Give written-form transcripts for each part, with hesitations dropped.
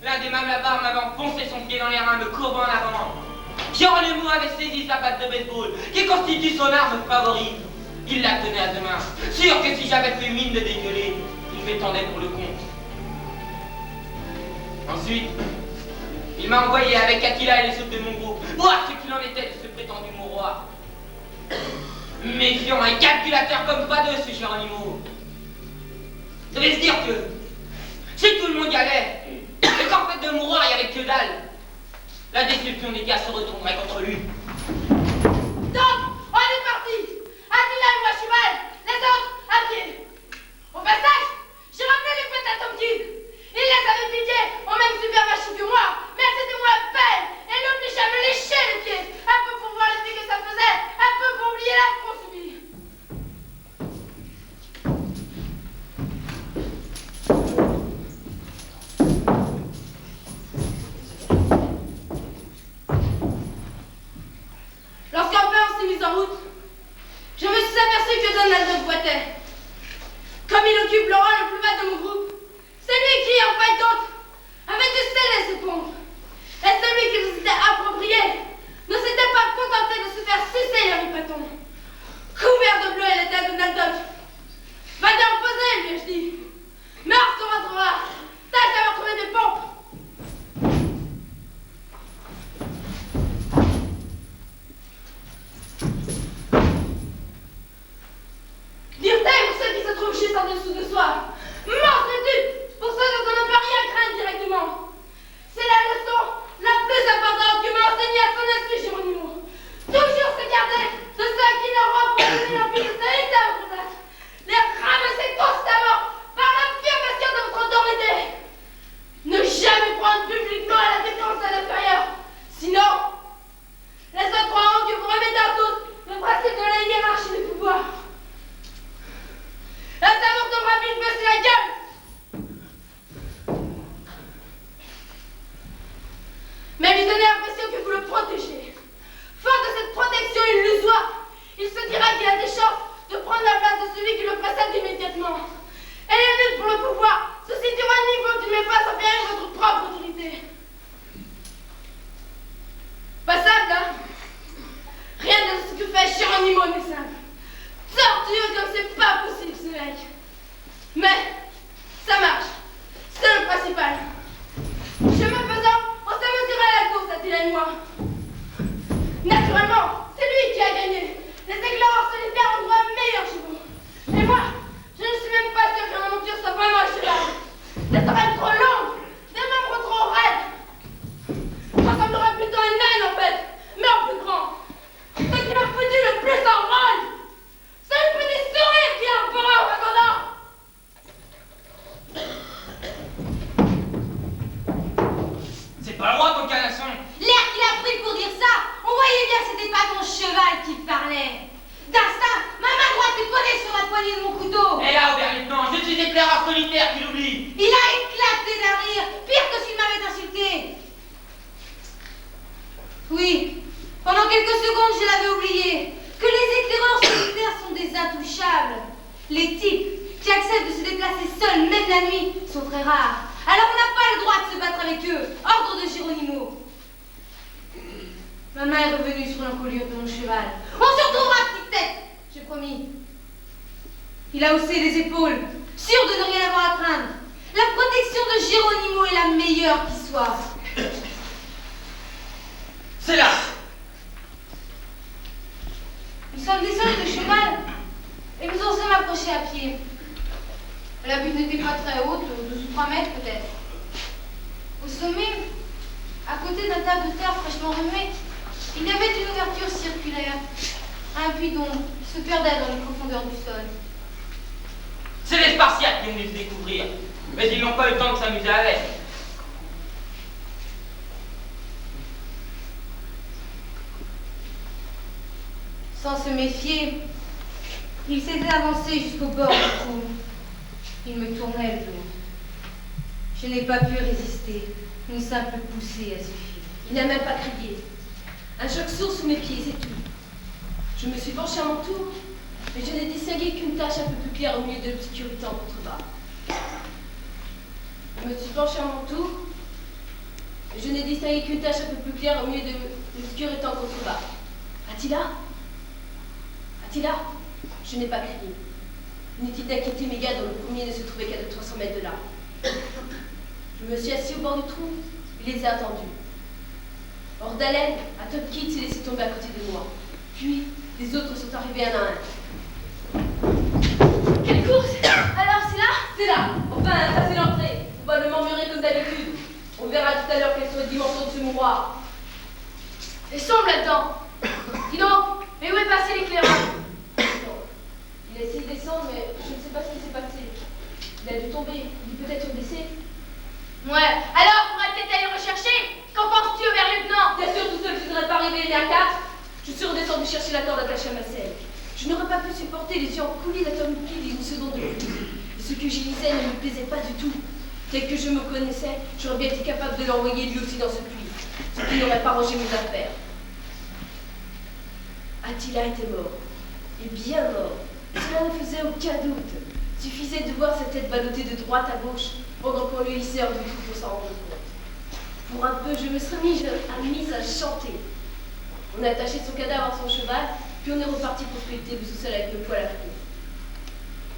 L'un des mêmes la barre m'avait enfoncé son pied dans les reins, me courbant en avant. Geronimo avait saisi sa batte de baseball, qui constitue son arme favorite. Il la tenait à deux mains, sûr que si j'avais fait mine de dégueuler, il m'étendait pour le compte. Ensuite, il m'a envoyé avec Aquila et les autres de mon groupe voir ce qu'il en était de ce prétendu mouroir. Méfiant et calculateur comme pas deux, ce Geronimo. Ça devait se dire que si tout le monde y allait, et qu'en fait de mouroir il n'y avait que dalle, la déception des gars se retournerait contre lui. Donc, on est parti. Attila et moi à cheval, les autres à pied. Au passage, j'ai ramené les pètes à Tom Kid. Il les avait piquées au même super machine que moi, mais elles étaient moins belles et l'oblige à me lécher les pieds, un peu pour voir l'effet que ça faisait, un peu pour oublier l'affront subi. Lorsqu'enfin on s'est mis en route, je me suis aperçu que Donald boitait. Comme il occupe le rang le plus bas de mon groupe, c'est lui qui, en fin d'autres, avait dû sceller ses pompes. Et celui qui nous était approprié ne s'était pas contenté de se faire sucer le ripaton. Couvert de bleu, elle était à Donald Duck. Va bien reposer, lui ai-je dit. Mais on se retrouvera. Tâche d'avoir trouvé des pompes. Dire-t-elle pour ceux qui se trouvent juste en dessous de soi. Mordre-tu pour ceux dont on ne peut rien craindre directement. C'est la leçon la plus importante que m'a enseignée à son esprit Geronimo. Toujours se garder de ceux qui leur ont proposé l'empire véritable contact. Les ramasser constamment par la violation de votre autorité. Ne jamais prendre publiquement à la défense de l'inférieur. Sinon, les autres croiront que vous remettez en doute le principe de la hiérarchie des pouvoirs. La saveur tombera vite baisser la gueule. Mais lui donner l'impression que vous le protégez. Fort de cette protection illusoire, il se dira qu'il a des chances de prendre la place de celui qui le précède immédiatement. Et les luttes pour le pouvoir se situeront à un niveau qui ne met pas à périr votre propre autorité. Passable, hein? Rien de ce que fait Geronimo n'est simple. Tortueux comme c'est pas possible, ce mec. Mais, ça marche. C'est le principal. Chemin faisant, on s'amusera à la course, Attila et moi. Naturellement, c'est lui qui a gagné. Les éclaireurs solitaires ont droit à meilleur chevaux. Et moi, je ne suis même pas sûr que ma monture soit vraiment un cheval. Des oreilles trop longues, des membres trop raides. Ressemblera plutôt à une âne en fait, mais en plus grand. Ce qui m'a foutu le plus en rôle, c'est le petit sourire qui a un peu en attendant. C'est pas le roi ton canasson. L'air qu'il a pris pour dire ça, on voyait bien que c'était pas ton cheval qui parlait. D'instinct, ma main droite est collée sur la poignée de mon couteau. Et là, Auberlieutenant, je suis éclaireur solitaire qui l'oublie. Il a éclaté d'un rire, pire que s'il m'avait insulté. Oui, pendant quelques secondes, je l'avais oublié. Que les éclaireurs solitaires sont des intouchables. Les types qui acceptent de se déplacer seuls, même la nuit, sont très rares. Alors on n'a pas le droit de se battre avec eux. Ordre de Geronimo. Ma main est revenue sur l'encolure de mon cheval. On se retrouvera, petite tête, j'ai promis. Il a haussé les épaules, sûr de ne rien avoir à craindre. La protection de Geronimo est la meilleure qui soit. C'est là. Nous sommes descendus de cheval et nous osons m'approcher à pied. La butte n'était pas très haute, 2 ou 3 mètres peut-être. Au sommet, à côté d'un tas de terre fraîchement remué, il y avait une ouverture circulaire, un puits d'ombre qui se perdait dans les profondeurs du sol. C'est les Spartiates qui ont dû se découvrir, mais ils n'ont pas eu le temps de s'amuser avec. Sans se méfier, il s'était avancé jusqu'au bord du trou. Il me tournait le dos. Je n'ai pas pu résister. Une simple poussée a suffi. Il n'a même pas crié. Un choc sourd sous mes pieds, c'est tout. Je me suis penchée à mon tour, mais je n'ai distingué qu'une tache un peu plus claire au milieu de l'obscurité en contrebas. Je me suis penchée à mon tour, Je n'ai distingué qu'une tache un peu plus claire au milieu de l'obscur étang contrebas. Attila? Attila? Je n'ai pas crié. Inutile d'inquiéter mes gars dont le premier ne se trouvait qu'à 300 mètres de là. Je me suis assis au bord du trou et les ai attendus. Hors d'haleine, un top kid s'est laissé tomber à côté de moi. Puis, les autres sont arrivés un à un. Quelle course! Alors, c'est là? C'est là! Enfin, ça c'est l'entrée. Probablement murée comme d'habitude. On verra tout à l'heure quelles sont les dimensions de ce mouroir. Et sombre là-dedans. Dis donc, mais où est passé l'éclairage? Il a essayé de descendre, mais je ne sais pas ce qui s'est passé. Il a dû tomber. Il est peut-être blessé. Ouais, alors on pourrait peut-être aller le rechercher. Qu'en penses-tu, lieutenant? Bien sûr, tout seul, je ne serais pas arrivé les à 4. Je suis redescendu chercher la corde attachée à ma selle. Je n'aurais pas pu supporter les yeux en coulis d'atomique une seconde de plus. Et ce que j'y lisais ne me plaisait pas du tout. Tel que je me connaissais, j'aurais bien été capable de l'envoyer lui aussi dans ce puits. Ce qui n'aurait pas rangé mes affaires. Attila était mort. Et bien mort. Cela ne faisait aucun doute. Suffisait de voir sa tête ballottée de droite à gauche pendant qu'on le hissait hors du trou pour s'en rendre compte. Pour un peu, je me serais mise à chanter. On a attaché son cadavre à son cheval, puis on est reparti pour sculpter le sous-sol avec le poil à feu.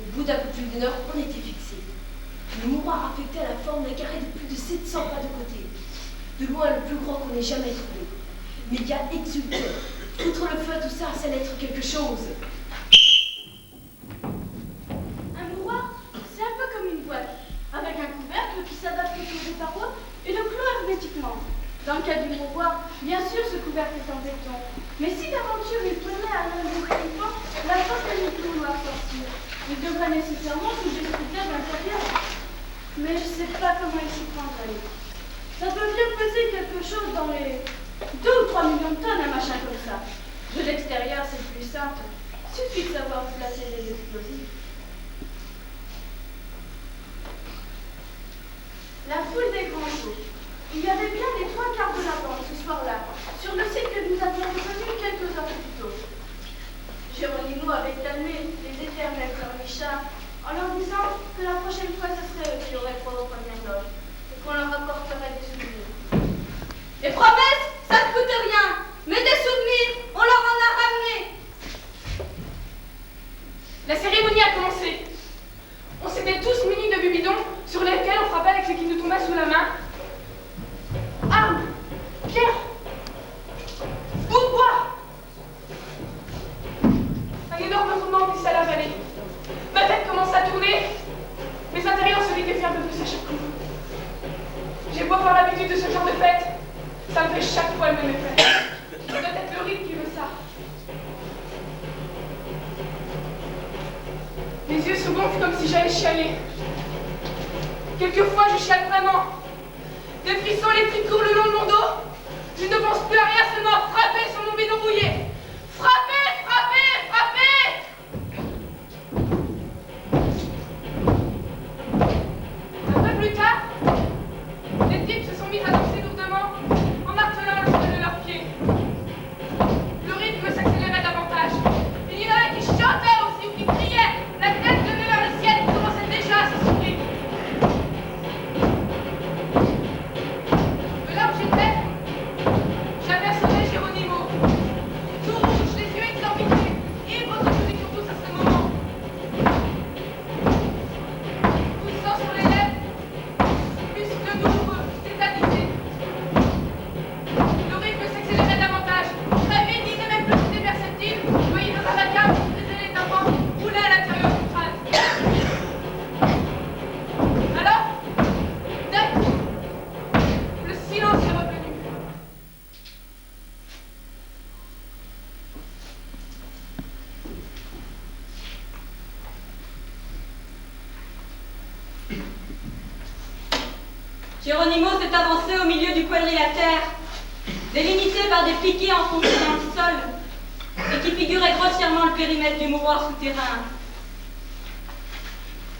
Au bout d'un peu plus d'une heure, on était fixé. Le mouroir affectait à la forme d'un carré de plus de 700 pas de côté. De loin le plus grand qu'on ait jamais trouvé. Mes gars exultaient. Outre le feu, tout ça, ça allait être quelque chose. Un mouroir, c'est un peu comme une boîte, avec un couvercle qui s'adapte autour des parois et le clôt hermétiquement. Dans le cas du mouroir, bien sûr ce couvercle est en béton. Mais si d'aventure il tenait à l'un des équipements, la porte ne peut vouloir sortir. Il devrait nécessairement soulever ce couvercle à l'intérieur. Mais je ne sais pas comment il s'y prendrait. Ça peut bien peser quelque chose dans les 2 ou 3 millions de tonnes, un machin comme ça. De l'extérieur, c'est plus simple. Suffit de savoir placer les explosifs. La foule des grands jours. Il y avait bien les 3/4 de la bande ce soir-là, sur le site que nous avions reconnu quelques heures plus tôt. Geronimo avait calmé les éternels cornichards en leur disant que la prochaine fois ce serait eux qui auraient droit aux premières loges et qu'on leur apporterait des souvenirs. Les promesses, ça ne coûte rien, mais des souvenirs, on leur en a ramené. La cérémonie a commencé. On s'était tous munis de bubidons sur lesquels on frappait avec ce qui nous tombait sous la main. Armes, pierres, bouts de bois. Un énorme roulement glissa la vallée. Ma tête commence à tourner. Mes intérieurs se liquéfient un peu plus à chaque coup. J'ai beau avoir l'habitude de ce genre de fête, ça me fait chaque fois le même effet. Ça doit être le rythme qui veut ça. Mes yeux se gonflent comme si j'allais chialer. Quelquefois, je chiale vraiment. Des frissons électriques courent le long de mon dos. Je ne pense plus à rien, seulement à frapper sur mon bidon rouillé. Frapper, frapper, frapper! Un peu plus tard, les types se sont mis à danser lourdement en martelant le sol de leurs pieds. Le rythme s'accélérait davantage. Il y en avait qui chantaient aussi ou qui criaient. La tête levée vers le ciel commençait déjà à s'essouffler. De là où j'étais, j'apercevais Geronimo. Tout rouge, les yeux exorbités, ivre de musique pour tous à ce moment. Poussant sur les lèvres, muscles douloureux, tétanisés. Le rythme s'accélérait davantage. Très vite, il n'aimait plus c'était perceptible. Je voyais dans un vacarme qui faisait les tympans rouler à l'intérieur du crâne. Alors, d'un coup, le silence est revenu. Geronimo s'est avancé au milieu du quadrilatère, délimité par des piquets enfoncés dans le sol et qui figuraient grossièrement le périmètre du mouroir souterrain.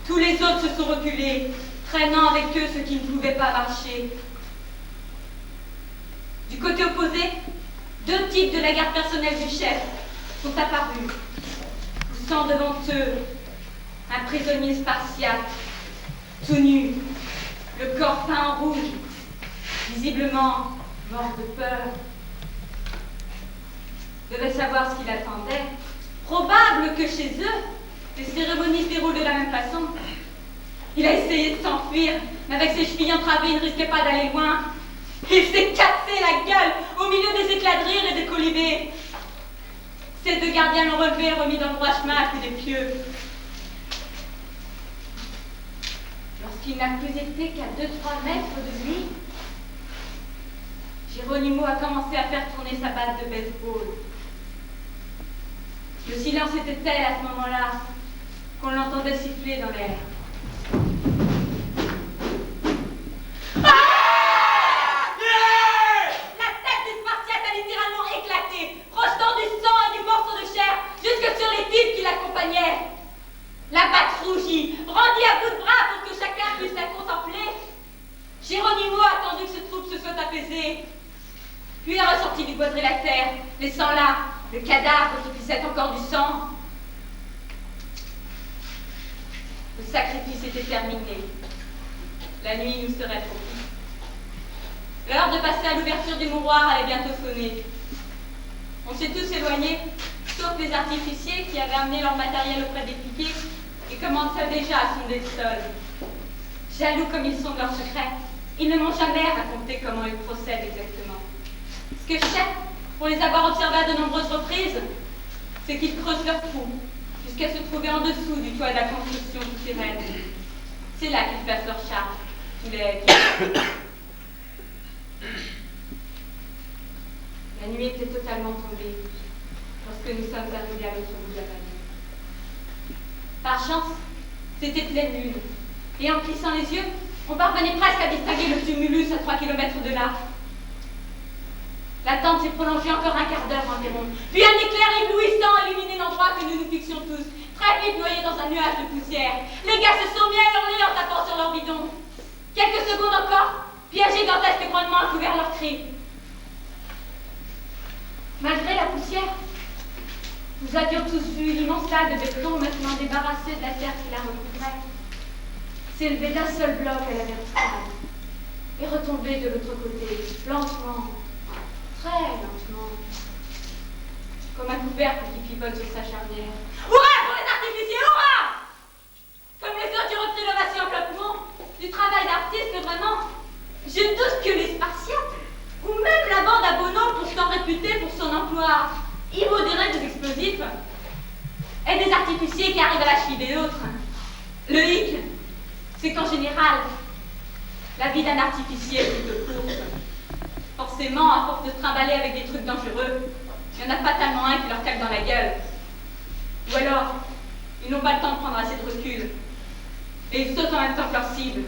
Tous les autres se sont reculés, traînant avec eux ceux qui ne pouvaient pas marcher. Du côté opposé, 2 types de la garde personnelle du chef sont apparus, poussant devant eux un prisonnier spartiate, tout nu, le corps peint en rouge, visiblement mort de peur, devait savoir ce qu'il attendait. Probable que chez eux, les cérémonies se déroulent de la même façon. Il a essayé de s'enfuir, mais avec ses chevilles entravées, il ne risquait pas d'aller loin. Il s'est cassé la gueule au milieu des éclats de rire et des colibés. Ces deux gardiens l'ont relevé et remis dans le droit chemin à coups des pieux. Lorsqu'il n'a plus été qu'à 2-3 mètres de lui, Geronimo a commencé à faire tourner sa batte de baseball. Le silence était tel à ce moment-là qu'on l'entendait siffler dans l'air. La tête du Spartiate a littéralement éclaté, projetant du sang et du morceau de chair jusque sur les types qui l'accompagnaient. La batte rougit, brandie à bout de bras pour que chacun puisse la contempler. Geronimo a attendu que ce troupe se soit apaisé, puis est ressorti du quadrilatère, laissant là le cadavre qui pissait encore du sang. Le sacrifice était terminé. La nuit nous serait propice. L'heure de passer à l'ouverture du mouroir allait bientôt sonner. On s'est tous éloignés, sauf les artificiers qui avaient amené leur matériel auprès des piquets et commençaient déjà à sonder le sol. Jaloux comme ils sont de leurs secrets, ils ne m'ont jamais raconté comment ils procèdent exactement. Ce que je sais, pour les avoir observés à de nombreuses reprises, c'est qu'ils creusent leur trou jusqu'à se trouver en dessous du toit de la construction souterraine. C'est là qu'ils placent leur char. La nuit était totalement tombée lorsque nous sommes arrivés à l'autre bout de la vallée. Par chance, c'était pleine lune, et en plissant les yeux, on parvenait presque à distinguer le tumulus à 3 km de là. L'attente s'est prolongée encore un quart d'heure environ, puis un éclair éblouissant a illuminé l'endroit que nous nous fixions tous, très vite noyés dans un nuage de poussière. Les gars se sont mis à hurler en tapant sur leur bidon. Quelques secondes encore, puis un gigantesque grondement a couvert leurs cris. Malgré la poussière, nous avions tous vu l'immense lac de béton maintenant débarrassé de la terre qui la recouvrait, s'élever d'un seul bloc à la verticale et retomber de l'autre côté, lentement, très lentement, comme un couvercle qui pivote sur sa charnière. Hurrah pour les artificiers, hurrah! Comme les autres qui repris l'ovation à plein poumon, du travail d'artiste vraiment. Je doute que les Spartiates, ou même la bande à Bono, pourtant réputée pour son emploi immodéré des explosifs, et des artificiers qui arrivent à la cheville des autres. Le hic, c'est qu'en général, la vie d'un artificier est plutôt courte. Forcément, à force de se trimballer avec des trucs dangereux, il y en a fatalement un qui leur claque dans la gueule. Ou alors, ils n'ont pas le temps de prendre assez de recul. Et ils sautent en même temps que leur cible.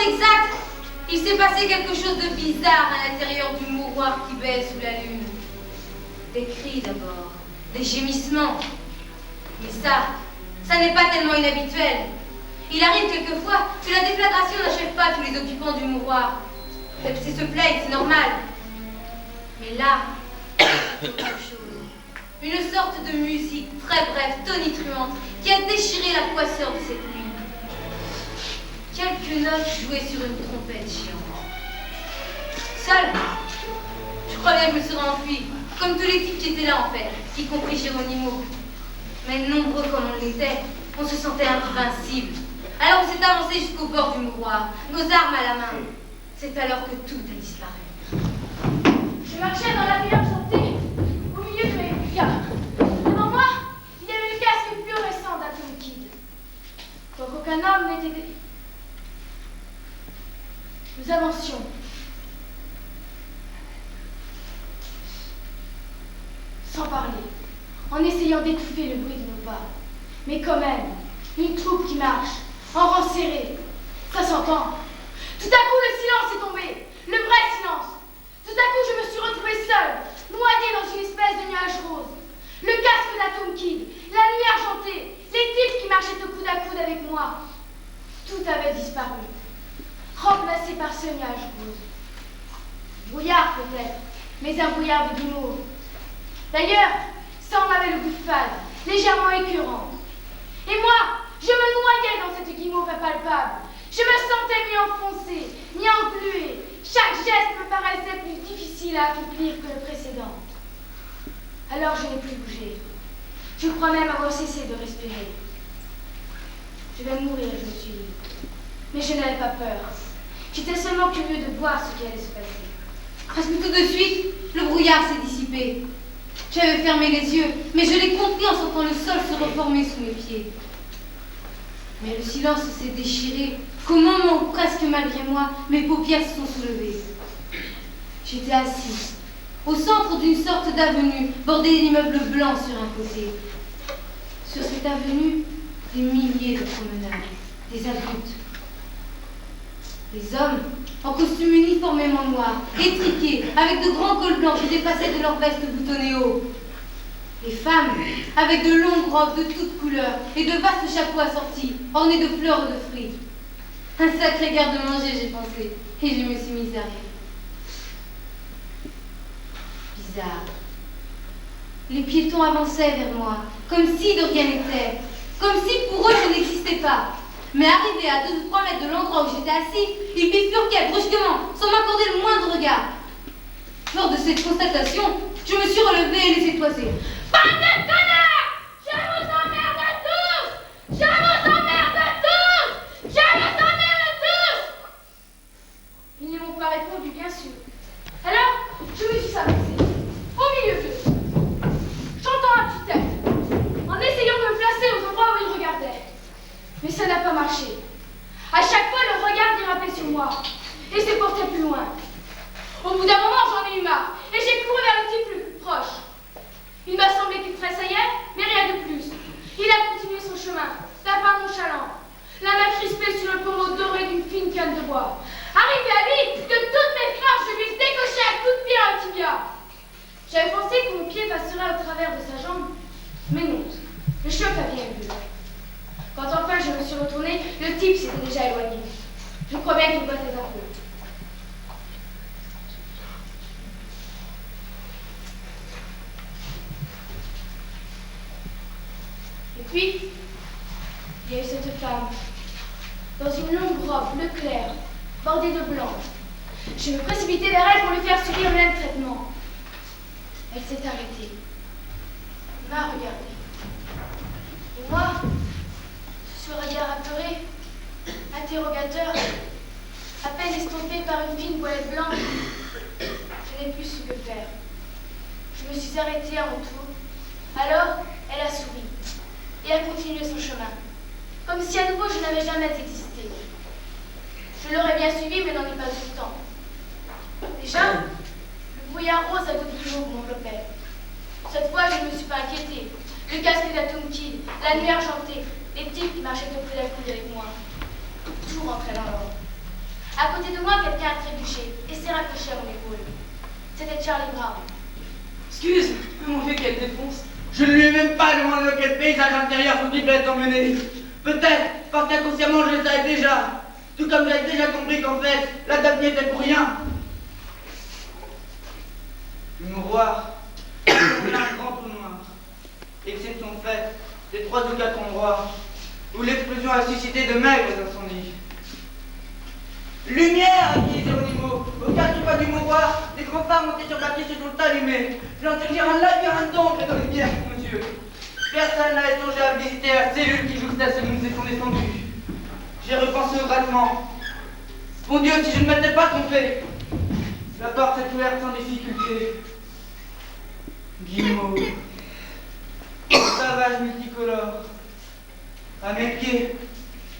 Exact, il s'est passé quelque chose de bizarre à l'intérieur du mouroir qui baisse sous la lune. Des cris d'abord, des gémissements. Mais ça n'est pas tellement inhabituel. Il arrive quelquefois que la déflagration n'achève pas tous les occupants du mouroir. C'est se plaignent, c'est normal. Mais là, autre chose. Une sorte de musique très brève, tonitruante, qui a déchiré la poisseur de cette nuit. Quelques notes jouées sur une trompette géante. Seul, je crois bien que je me serais enfui, comme tous les types qui étaient là en fait, y compris Geronimo. Mais nombreux comme on l'était, on se sentait invincible. Alors on s'est avancé jusqu'au bord du mouroir, nos armes à la main. C'est alors que tout a disparu. Je marchais dans la ville enchantée, au milieu de mes gars. Devant moi, il y avait le casque fluorescent d'Atomy Kid. un homme n'était... Nous avancions. Sans parler, en essayant d'étouffer le bruit de nos pas. Mais quand même, une troupe qui marche, en rang serré, ça s'entend. Tout à coup, le silence est tombé, le vrai silence. Tout à coup, je me suis retrouvée seule, noyée dans une espèce de nuage rose. Le casque d'Atom Kid, la nuit argentée, les types qui marchaient au coude à coude avec moi. Tout avait disparu, remplacé par ce nuage rose. Brouillard peut-être, mais un brouillard de guimauve. D'ailleurs, ça en avait le goût fade, légèrement écœurant. Et moi, je me noyais dans cette guimauve impalpable. Je me sentais mi-enfoncée, mi-engluée. Chaque geste me paraissait plus difficile à accomplir que le précédent. Alors je n'ai plus bougé. Je crois même avoir cessé de respirer. Je vais mourir, je me suis dit. Mais je n'avais pas peur. J'étais seulement curieux de voir ce qui allait se passer. Presque tout de suite, le brouillard s'est dissipé. J'avais fermé les yeux, mais je l'ai compris en sentant le sol se reformer sous mes pieds. Mais le silence s'est déchiré qu'au moment où, presque malgré moi, mes paupières se sont soulevées. J'étais assise, au centre d'une sorte d'avenue, bordée d'immeubles blancs sur un côté. Sur cette avenue, des milliers de promeneurs, des adultes. Les hommes, en costume uniformément noir, étriqués, avec de grands cols blancs qui dépassaient de leurs vestes boutonnées haut. Les femmes, avec de longues robes de toutes couleurs et de vastes chapeaux assortis, ornés de fleurs et de fruits. Un sacré garde-manger, j'ai pensé, et je me suis mise à rire. Bizarre. Les piétons avançaient vers moi, comme si de rien n'était, comme si pour eux je n'existais pas. Mais arrivé à 2 ou 3 mètres de l'endroit où j'étais assis, ils bifurquaient brusquement, sans m'accorder le moindre regard. Lors de cette constatation, je me suis relevée et laissé toiser. Bande de connards! Je vous emmerde tous! Je vous emmerde tous! Je vous emmerde tous! Ils ne m'ont pas répondu, bien sûr. Alors, je me suis avancée, au milieu d'eux, chantant à tue-tête, en essayant de me placer aux endroits où ils regardaient. Mais ça n'a pas marché. À chaque fois, le regard dérapait sur moi et se portait plus loin. Au bout d'un moment, j'en ai eu marre et j'ai couru vers le type le plus proche. Il m'a semblé qu'il tressaillait, mais rien de plus. Il a continué son chemin, d'un pas nonchalant, la main crispée sur le pommeau doré d'une fine canne de bois. Arrivé à lui, de toutes mes forces, je lui ai décoché un coup de pied dans le tibia. J'avais pensé que mon pied passerait au travers de sa jambe, mais non, le choc avait eu lieu. Quand enfin je me suis retournée, le type s'était déjà éloigné. Je crois bien qu'il boitait un peu. Et puis, il y a eu cette femme, dans une longue robe bleu clair, bordée de blanc. Je me précipitais vers elle pour lui faire subir le même traitement. Elle s'est arrêtée, m'a regardée. Et moi, ce regard apeuré, interrogateur, à peine estompé par une fine voilette blanche, je n'ai plus su que faire. Je me suis arrêtée à mon tour. Alors, elle a souri et a continué son chemin, comme si à nouveau je n'avais jamais existé. Je l'aurais bien suivi, mais n'en ai pas eu le temps. Déjà, le brouillard rose à double jour m'enveloppait. Cette fois, je ne me suis pas inquiétée. Le casque d'Atom Kid, la nuit argentée, les types qui marchaient au coude à coude avec moi. Tout rentrait dans l'ordre. À côté de moi, quelqu'un a trébuché et s'est raccroché à mon épaule. C'était Charlie Brown. Excuse, mon vieux, qu'elle défonce. Je ne lui ai même pas demandé dans quel paysage intérieur son type allait emmener. Peut-être parce qu'inconsciemment je le savais déjà. Tout comme j'avais déjà compris qu'en fait, la date n'y était pour rien. Le miroir, c'est un grand trou noir. Exception faite des 3 ou 4 endroits où l'explosion a suscité de maigres incendies. Lumière, dit Geronimo. Aux 4 coins du miroir, des grands phares montés sur la pièce se sont allumés. J'entends dire un labyrinthe d'ombre dans les bières, monsieur. Personne n'avait songé à visiter la cellule qui jouxtait ce nous étions descendus. J'ai repensé au grattement. Mon Dieu, si je ne m'étais pas trompé. La porte s'est ouverte sans difficulté. Guillemot. Savage multicolore. À mes pieds,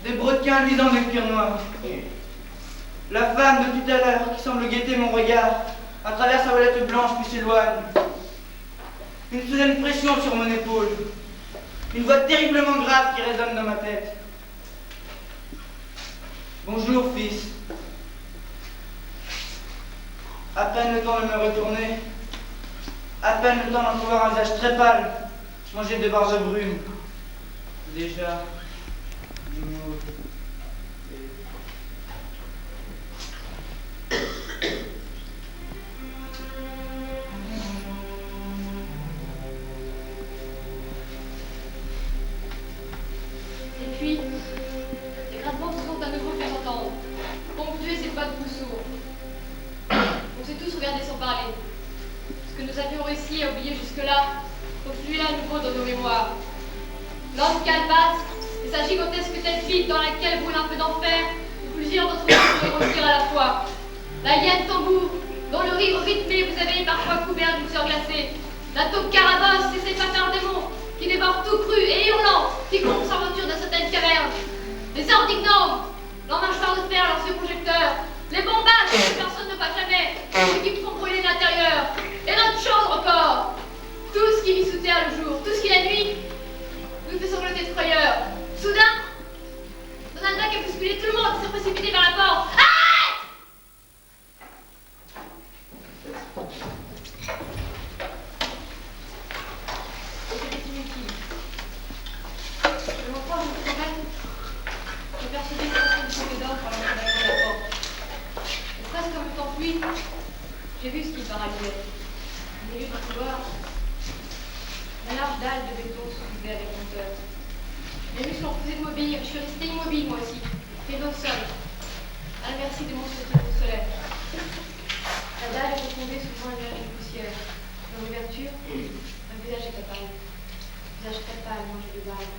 Des brodequins luisants de cuir noir. La femme de tout à l'heure qui semble guetter mon regard à travers sa voilette blanche puis s'éloigne. Une soudaine pression sur mon épaule. Une voix terriblement grave qui résonne dans ma tête. Bonjour, fils. À peine le temps de me retourner, à peine le temps d'en trouver un visage très pâle, mangé de barres de brume. Déjà, l'humour. Et puis, les grattements se sont à nouveau fait entendre, ponctuer ces pas de Rousseau. On s'est tous regardés sans parler. Ce que nous avions réussi à oublier jusque-là refluait à nouveau dans nos mémoires. L'homme calvasse et sa gigantesque tête vide dans laquelle brûle un peu d'enfer, où plusieurs d'entre nous pouvaient respirer à la fois. La hyène tambour, dont le rire rythmé vous avait parfois couvert d'une sueur glacée. La taupe carabosse et ses patins démons, qui dévorent tout cru et hurlant, quiconque s'aventure dans certaines cavernes. Les ordignomes, leurs mâchoires de fer, leurs yeux projecteurs, les bombages que personne ne voit jamais, ceux qui me font brûler l'intérieur, et notre chose encore. Tout ce qui vit sous terre le jour, tout ce qui la nuit, nous fait sangloter de frayeur. Soudain, Donalda qui a bousculé tout le monde s'est précipité vers la porte. Arrête! C'était inutile. Je m'entends, je me promène. Je percevais une façon de sauver d'or par l'entrée de la porte. Et presque en même temps que lui, j'ai vu ce qui paralysait. Au milieu du couloir, la large dalle de béton se soulevait avec lenteur. Mes muscles ont refusé de m'obéir, je suis restée immobile moi aussi, et au sol, à la merci des monstres qui me solaient. La dalle est retombée souvent un nuage de poussière. Dans l'ouverture, un visage est apparu. Un visage très pâle, mangé de barbe.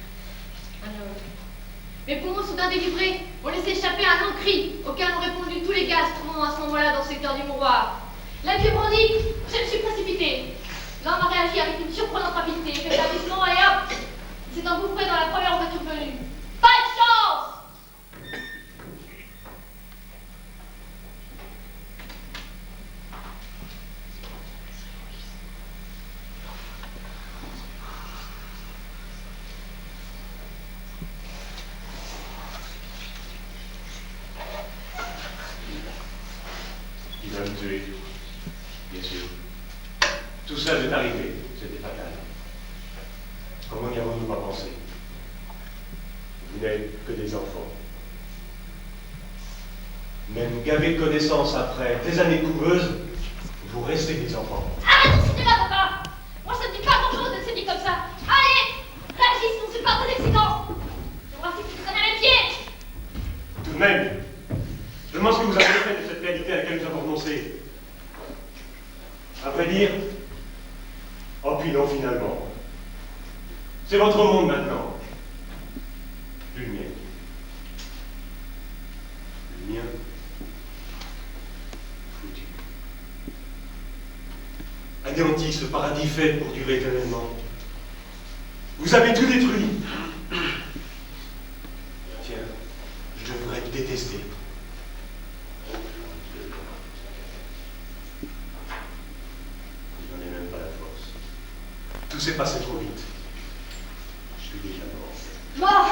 Un homme. Mes poumons soudain délivrés ont laissé échapper un long cri auquel ont répondu tous les gaz trouvant à ce moment-là dans le secteur du mouroir. La pied brandie, je me suis précipitée. L'homme a réagi avec une surprenante rapidité, fait l'avissement et hop, il s'est engouffré dans la première voiture venue. Pas de chance! Il va me tuer, bien sûr. Tout ça est arrivé, c'était fatal. Comment n'y avons-nous pas pensé? Vous n'êtes que des enfants. Même gavés de connaissances après des années coureuses, vous restez des enfants. Arrête ton cinéma, papa! Moi, ça ne dit pas grand-chose de se dire comme ça. Allez! Réagis, sinon c'est pas très excitant! Je vois si tu te connais mes pieds! Tout de même, je demande ce que vous avez fait de cette réalité à laquelle nous avons renoncé. À vrai dire, oh puis non, finalement. C'est votre monde maintenant. Plus le mien. Le mien. Foutu. Anéanti, ce paradis fait pour durer éternellement. Vous avez tout détruit. Tiens, je devrais te détester. Tout s'est passé trop vite. Je suis déjà mort. Mort!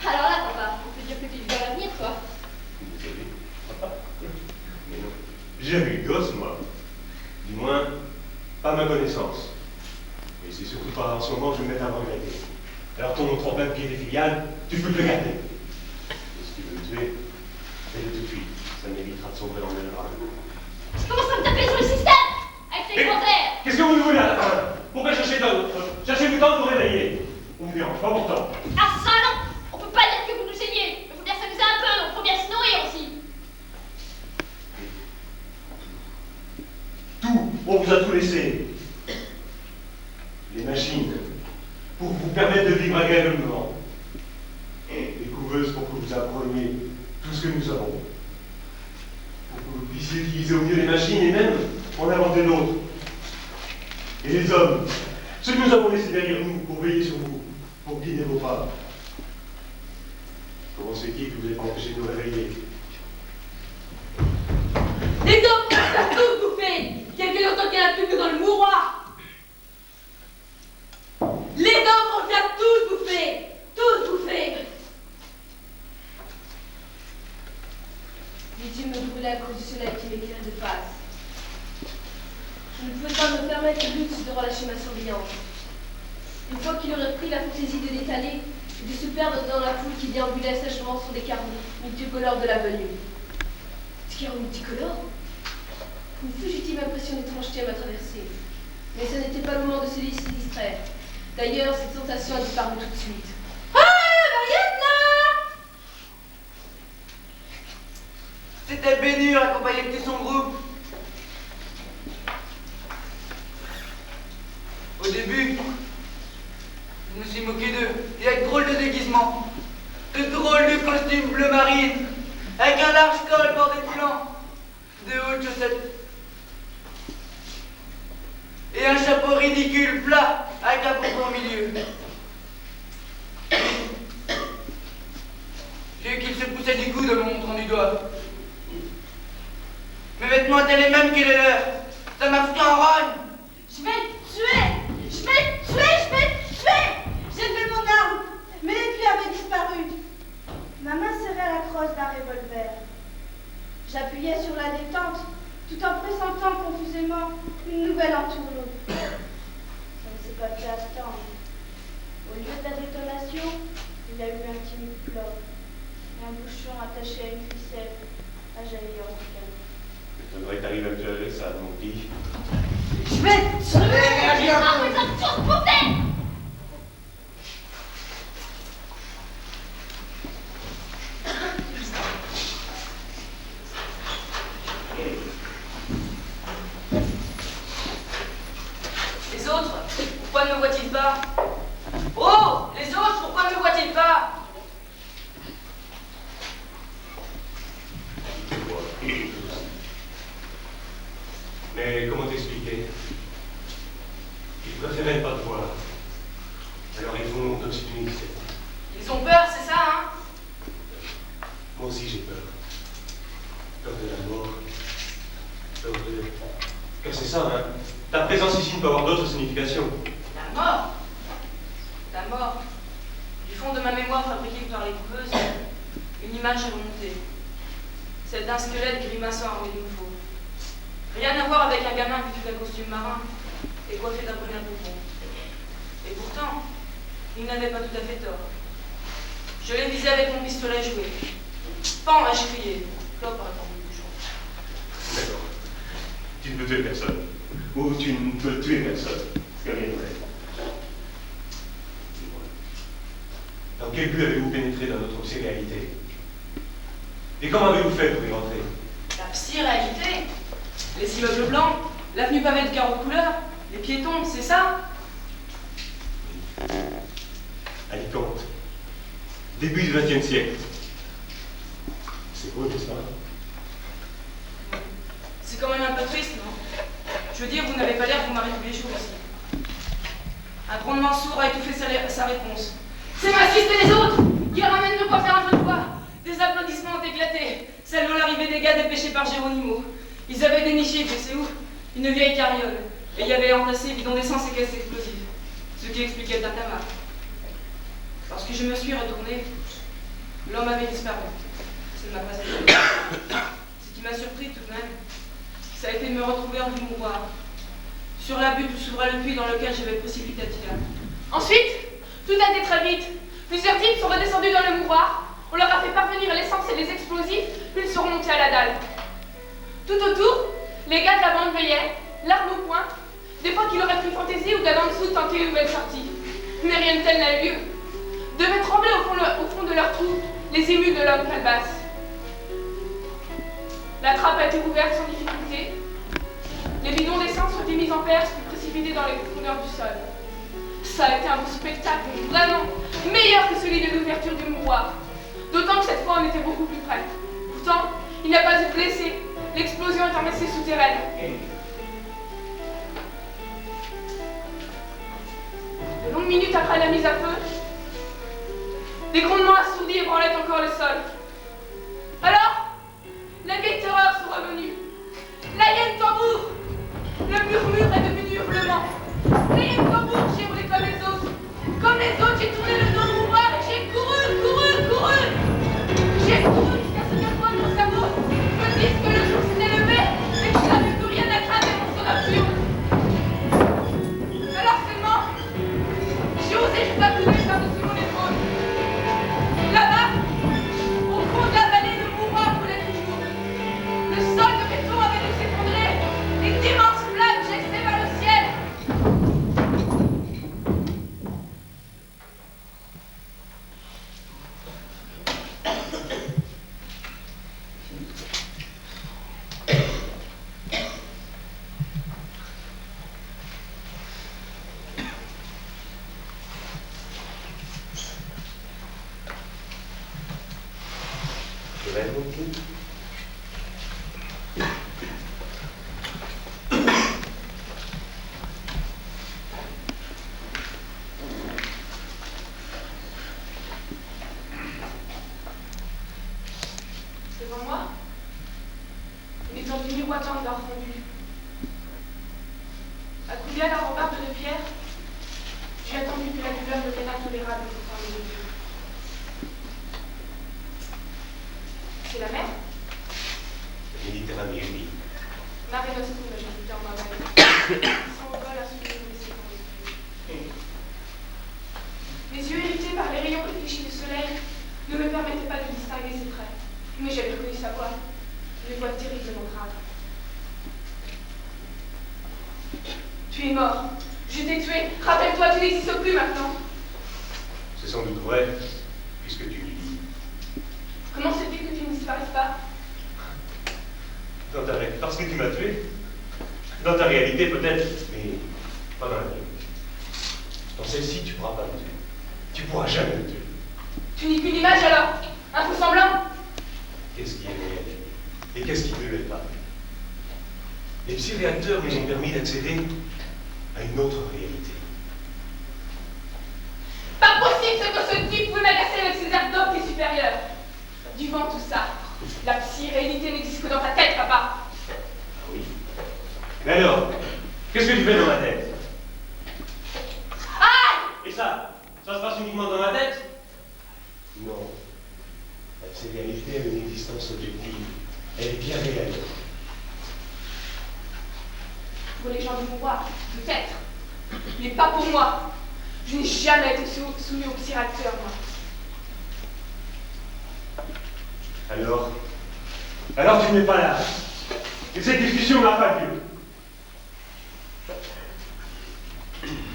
Alors là, papa, on peut dire que tu vis dans l'avenir, toi. Vous savez, papa? Mais non. J'ai jamais eu de gosse, moi. Du moins, pas à ma connaissance. Et c'est surtout pas en ce moment que je vais me mettre à regretter. Alors ton tremplin de pied des filiales, tu peux te le garder. Et si tu veux me tuer, fais-le tout de suite. Ça m'évitera de sombrer dans le drame. Tu commences à me taper sur le système! Avec tes commentaires! Qu'est-ce que vous voulez à la fin? Pourquoi chercher d'autres? Cherchez du temps de vous réveiller. On me dérange pas pourtant. Ah ça non! On peut pas dire que vous nous gêniez. Il faut bien s'amuser un peu, on faut bien se nourrir aussi. Tout, on vous a tout laissé. Les machines, pour vous permettre de vivre agréablement. Les couveuses pour que vous appreniez tout ce que nous savons. Pour que vous puissiez utiliser au mieux les machines et même en inventer d'autres. Et les hommes, ceux que nous avons laissés derrière nous pour veiller sur vous, pour guider vos pas. Comment c'est qui vous avez empêché de nous réveiller? Les hommes ont tous bouffé. Il y a que longtemps qu'il n'y en a plus que dans le mouroir. Les hommes ont déjà tous bouffé. Tous bouffé. Les yeux me brûlaient à cause du soleil qui m'éclairait de face. Je ne pouvais pas me permettre le luxe de relâcher ma surveillance. Une fois qu'il aurait pris la fantaisie de l'étaler et de se perdre dans la foule qui déambulait sèchement sur les carreaux multicolores de l'avenue. Des carreaux multicolores? Une fugitive impression d'étrangeté m'a traversée. Mais ce n'était pas le moment de se laisser distraire. D'ailleurs, cette sensation a disparu tout de suite. Ah, Mariette, C'était Bénure accompagné de tout son groupe. Au début, je me suis moqué d'eux. Et avec drôle de déguisement, de drôles de costumes bleu marine, avec un large col bordé de blanc, de hautes chaussettes. Et un chapeau ridicule, plat, avec un pompon au milieu. J'ai vu qu'il se poussait du coude en me montrant du doigt. Mes vêtements étaient les mêmes que les leurs. Ça m'a foutu en rogne. Je vais te tuer. Je vais te tuer. Je vais te tuer. J'ai levé mon arme, mais l'épée avait disparu. Ma main serrait la crosse d'un revolver. J'appuyais sur la détente, tout en pressentant confusément une nouvelle entourloupe. Ça ne s'est pas fait attendre. Au lieu de la détonation, il y a eu un timide plof, et un bouchon attaché à une ficelle a jailli en calme. Ça devrait t'arriver à gérer ça, mon petit. Je vais te tuer. Ah, mais ça me tue, bouffez! Les autres, pourquoi ne me voient-ils pas? Oh, les autres, pourquoi ne me voient-ils pas? Mais comment t'expliquer? Ils préféraient pas te voir. Alors ils font comme si tu n'existais pas. Ils ont peur, c'est ça, hein? Moi aussi j'ai peur. Peur de la mort. Peur de... Car c'est ça, hein. Ta présence ici ne peut avoir d'autre signification. La mort. La mort. Du fond de ma mémoire fabriquée par les coupeuses, une image est remontée. Celle d'un squelette grimaçant à il nous faut. Rien à voir avec un gamin vêtu d'un costume marin et coiffé d'un bonnet à pompon. Et pourtant, il n'avait pas tout à fait tort. Je l'ai visé avec mon pistolet joué. Pan, ai-je crié. Clope a répondu le bouchon. D'accord. Tu ne peux tuer personne. Ou tu ne peux tuer personne. C'est rien de vrai. Dans quel but avez-vous pénétré dans notre psy-réalité? Et comment avez-vous fait pour y rentrer? La psy-réalité? Les immeubles blancs, l'avenue pavée de carreaux de couleur, les piétons, c'est ça? Alicante. Début du XXe siècle. C'est beau, n'est-ce pas? C'est quand même un peu triste, non? Je veux dire, vous n'avez pas l'air de vous marier tous les jours aussi. Un grondement sourd a étouffé sa réponse. C'est ma fils et les autres qui ramènent de quoi faire un peu de voix. Des applaudissements ont éclaté, saluant l'arrivée des gars dépêchés par Géronimo. Ils avaient déniché, tu sais où? Une vieille carriole. Et il y avait embrassé bidon d'essence et caisse explosive. Ce qui expliquait le tintamarre. Lorsque je me suis retourné, l'homme avait disparu. Ça ne m'a pas étonné. Ce qui m'a surpris tout de même, ça a été de me retrouver hors du mouroir, sur la butte où s'ouvrait le puits dans lequel j'avais précipité Attila. Ensuite, tout a été très vite. Plusieurs types sont redescendus dans le mouroir. On leur a fait parvenir l'essence et les explosifs, puis ils sont remontés à la dalle. Tout autour, les gars de la bande veillaient, l'arme au poing, des fois qu'il aurait pris fantaisie ou d'en dessous tenter une nouvelle sortie. Mais rien de tel n'a eu lieu. Devaient trembler au fond de leur trou les émus de l'homme calebasse. La trappe a été ouverte sans difficulté. Les bidons d'essence ont été mis en perche puis précipités dans les profondeurs du sol. Ça a été un beau spectacle, vraiment meilleur que celui de l'ouverture du mouroir. D'autant que cette fois on était beaucoup plus près. Pourtant, il n'a pas eu de blessés. L'explosion est en restée souterraine. De longues minutes après la mise à feu, des grondements assourdis ébranlaient encore encore le sol. Alors, les vieilles terreurs sont revenues. La hyène tambour. Le murmure est devenu hurlement. La hyène tambour, j'ai roulé comme les autres. Comme les autres, j'ai tourné le dos de mon bras et j'ai couru. J'ai couru jusqu'à ce qu'un point de mon cerveau me dise que le jour s'était levé et que je n'avais plus rien à craindre des monstres nocturnes. Alors seulement, j'ai osé jeter un coup d'œil par-dessus mon épaule. Là-bas, au fond de la vallée, le mouroir brûlait toujours. Le sol de béton avait dû s'effondrer et d'immenses flammes gissaient vers le ciel. Devant moi, une étendue miroitante d'or fondu. Accoudé à la rambarde de pierre, j'ai attendu que la douleur devienne intolérable pour mes yeux. C'est la mer? La Méditerranée, oui. Mare Nostrum, j'ai ajouté en ma vallée. Son vol a soulevé mes laissés dans les yeux. Mes yeux irrités par les rayons réfléchis du soleil ne me permettaient pas de distinguer ses traits. Mais j'avais reconnu sa voix, une voix terriblement grave. Tu es mort. Je t'ai tué. Rappelle-toi, tu n'existes plus maintenant. C'est sans doute vrai, puisque tu le dis. Comment se fait que tu ne disparaisses pas? Parce que tu m'as tué. Dans ta réalité, peut-être, mais pas dans la mienne. Dans celle-ci, tu pourras pas me tuer. Tu pourras jamais me tuer. Tu n'es qu'une image alors? Un faux semblant? Qu'est-ce qui est réel et qu'est-ce qui ne l'est pas? Les psy-réacteurs nous ont permis d'accéder à une autre réalité. Pas possible ce que ce type pouvait m'agacer avec ses airs d'homme et supérieurs. Du vent tout ça. La psy-réalité n'existe que dans ta tête, papa. Oui. Mais alors, qu'est-ce que tu fais dans ma tête? Aïe! Et ça se passe uniquement dans ma tête? Non. La psy-réalité a une existence objective. Elle est bien réelle. Pour les gens du pouvoir, peut-être. Mais pas pour moi. Je n'ai jamais été soumis au psy-réacteur, moi. Alors tu n'es pas là. Et cette discussion n'a pas lieu.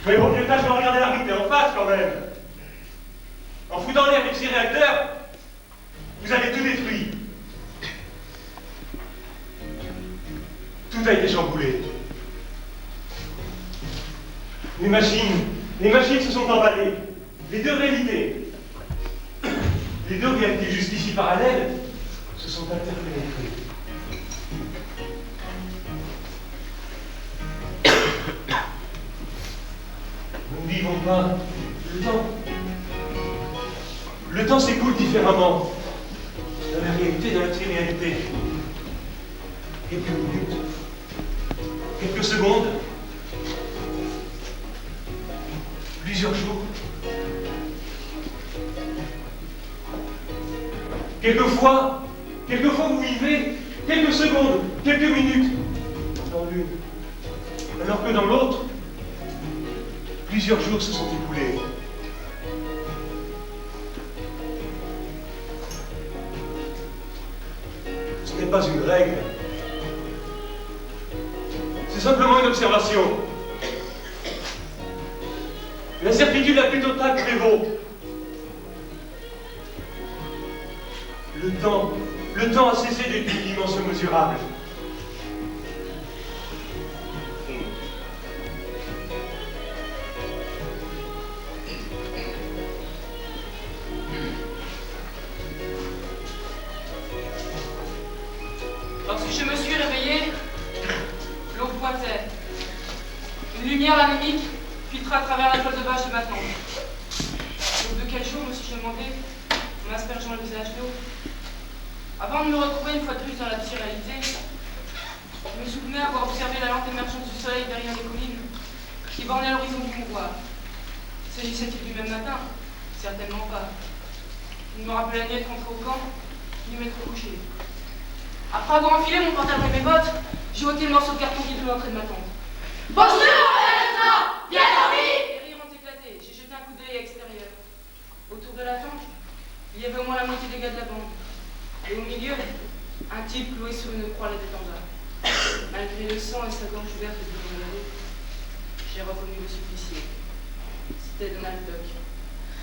Mais vaut mieux tâche de regarder la réalité en face quand même. En foutant l'air des psy-réacteurs, vous avez tout détruit. Tout a été chamboulé. Les machines se sont emballées. Les deux réalités jusqu'ici parallèles se sont interpénétrées. Nous ne vivons pas le temps. Le temps s'écoule différemment. Dans la réalité, dans la réalité. Quelques minutes, quelques secondes, plusieurs jours. Quelquefois, vous vivez quelques secondes, quelques minutes dans l'une, alors que dans l'autre, plusieurs jours se sont écoulés. Ce n'est pas une règle, c'est simplement une observation. La certitude la plus totale prévaut. Le temps a cessé d'être une dimension mesurable. Lorsque je me suis réveillée, l'eau pointait. Une lumière anémique filtra à travers la toile de bâche de ma tente. Donc de quel jour, me suis-je demandé, en m'aspergeant le visage d'eau. Avant de me retrouver une fois de plus dans la réalité, je me souvenais avoir observé la lente émergence du soleil derrière les collines qui bornaient l'horizon du mouvoir. S'agissait-il du même matin? Certainement pas. Il ne me rappelait ni être rentré au camp, ni m'être couché. Après avoir enfilé mon pantalon et mes bottes, j'ai ôté le morceau de carton qui devait l'entrée de ma tente. Bonjour, lieutenant! Bien dormi! Les rires ont éclaté. J'ai jeté un coup d'œil extérieur. Autour de la tente, il y avait au moins la moitié des gars de la bande. Et au milieu, un type cloué sur une croix la tête en bas. Malgré le sang et sa gorge ouverte de l'eau, j'ai reconnu le supplicié. C'était Donald Duck.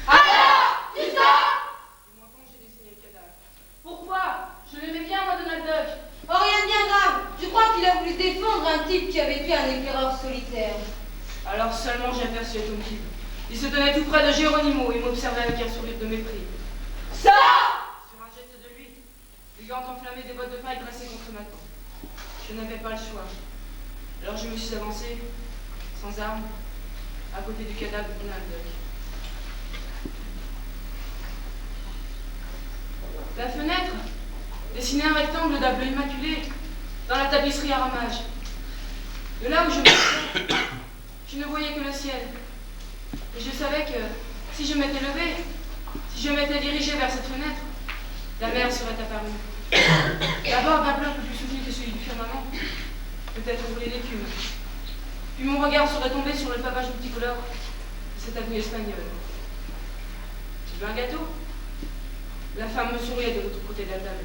Alors, tu sors? Du menton, j'ai dessiné le cadavre. Pourquoi? Je l'aimais bien, moi, Donald Duck. Oh, rien de bien grave. Je crois qu'il a voulu défendre un type qui avait tué un éclaireur solitaire. Alors seulement j'ai aperçu Tom Kidd. Il se tenait tout près de Geronimo et m'observait avec un sourire de mépris. Sors! Sur un geste de lui, les gants enflammés des bottes de paille dressées contre ma tente. Je n'avais pas le choix. Alors je me suis avancé, sans armes, à côté du cadavre de Donald Duck. La fenêtre dessinait un rectangle d'un bleu immaculé dans la tapisserie à ramages. De là où je me trouvais, je ne voyais que le ciel. Et je savais que si je m'étais levée, si je m'étais dirigée vers cette fenêtre, la mer serait apparue. D'abord d'un bleu un peu plus soutenu que celui du firmament, peut-être roulé d'écume. Puis mon regard serait tombé sur le pavage multicolore de cette avenue espagnole. Tu veux un gâteau? La femme me souriait de l'autre côté de la table.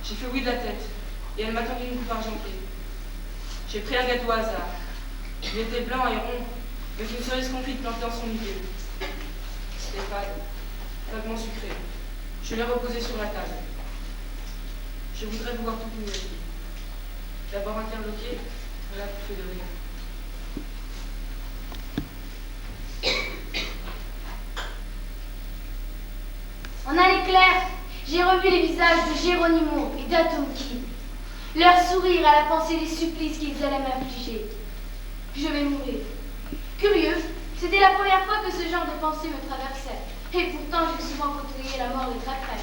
J'ai fait oui de la tête, et elle m'a tendu une coupe argentée. J'ai pris un gâteau au hasard. Il était blanc et rond, avec une cerise confite plantée dans son milieu. C'était fade, vaguement sucré. Je l'ai reposé sur la table. Je voudrais vous voir toute une vie. D'abord interloqué, voilà pour fait de rire. En allée claire, j'ai revu les visages de Geronimo et d'Atom Kidd. Leur sourire à la pensée des supplices qu'ils allaient m'infliger. Je vais mourir. Curieux, c'était la première fois que ce genre de pensée me traversait. Et pourtant, j'ai souvent côtoyé la mort de très près.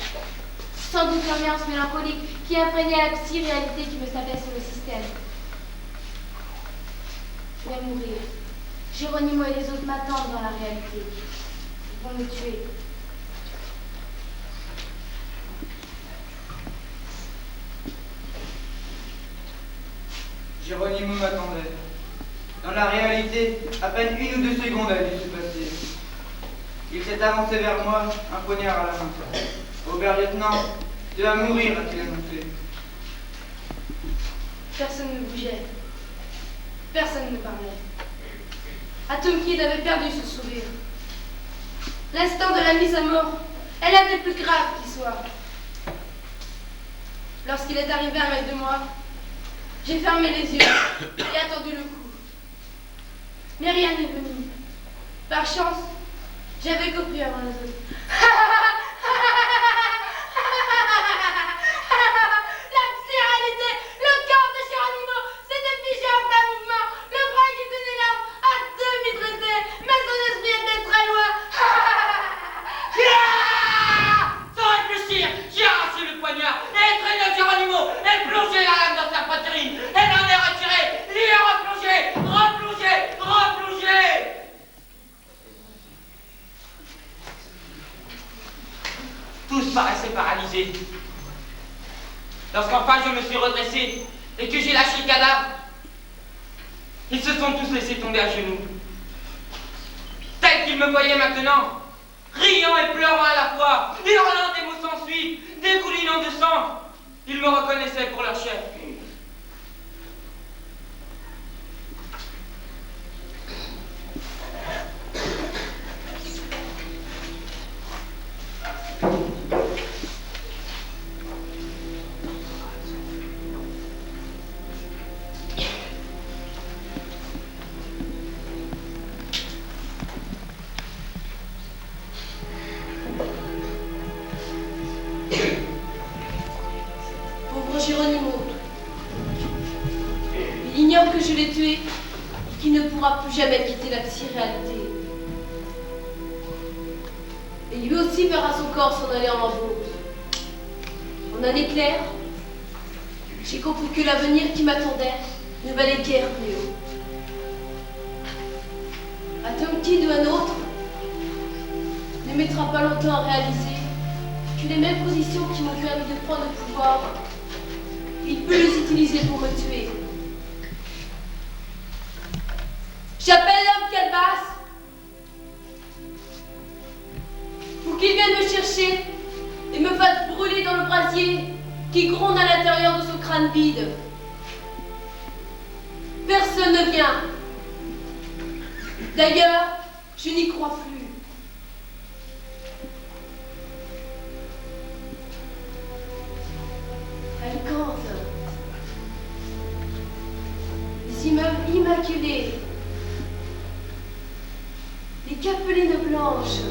Sans doute l'ambiance mélancolique qui imprégnait la psy-réalité qui me tapait sur le système. Je vais mourir. Geronimo et les autres m'attendent dans la réalité. Ils vont me tuer. Geronimo m'attendait. Dans la réalité, à peine 1 ou 2 secondes avaient dû se passer. Il s'est avancé vers moi, un poignard à la main. Oberlieutenant, tu vas mourir, a-t-il annoncé. Personne ne bougeait. Personne ne parlait. Atom Kidd avait perdu ce sourire. L'instant de la mise à mort est l'un des plus graves qui soit. Lorsqu'il est arrivé à 1 mètre de moi, j'ai fermé les yeux et attendu le coup. Mais rien n'est venu. Par chance, j'avais compris avant les autres. La psy-réalité, le corps de Geronimo s'était figé en plein mouvement, le bras qui tenait l'arme à demi traité, mais son esprit était très loin. Sans réfléchir, j'ai arraché le poignard et traîné Geronimo et plongé la lame dans sa poitrine. Elle en est retirée, il y a replongé, replongé, replongé. Tous paraissaient paralysés. Lorsqu'enfin je me suis redressé et que j'ai lâché le cadavre, ils se sont tous laissés tomber à genoux. Tels qu'ils me voyaient maintenant, riant et pleurant à la fois, hurlant des mots sans suite, dégoulinant de sang, ils me reconnaissaient pour leur chef. Pauvre Geronimo. Il ignore que je l'ai tué et qu'il ne pourra plus jamais quitter la psy-réalité. Et Et lui aussi verra son corps s'en aller en lambeaux. En un éclair, j'ai compris que l'avenir qui m'attendait ne valait guère plus haut. Un Tonkin ou un autre ne mettra pas longtemps à réaliser que les mêmes positions qui m'ont permis de prendre le pouvoir, il peut les utiliser pour me tuer. J'appelle l'homme Calebasse pour qu'il vienne me chercher et me fasse brûler dans le brasier qui gronde à l'intérieur de ce crâne vide. Personne ne vient. D'ailleurs, je n'y crois plus. Alicante, les immeubles immaculés, les capelines blanches,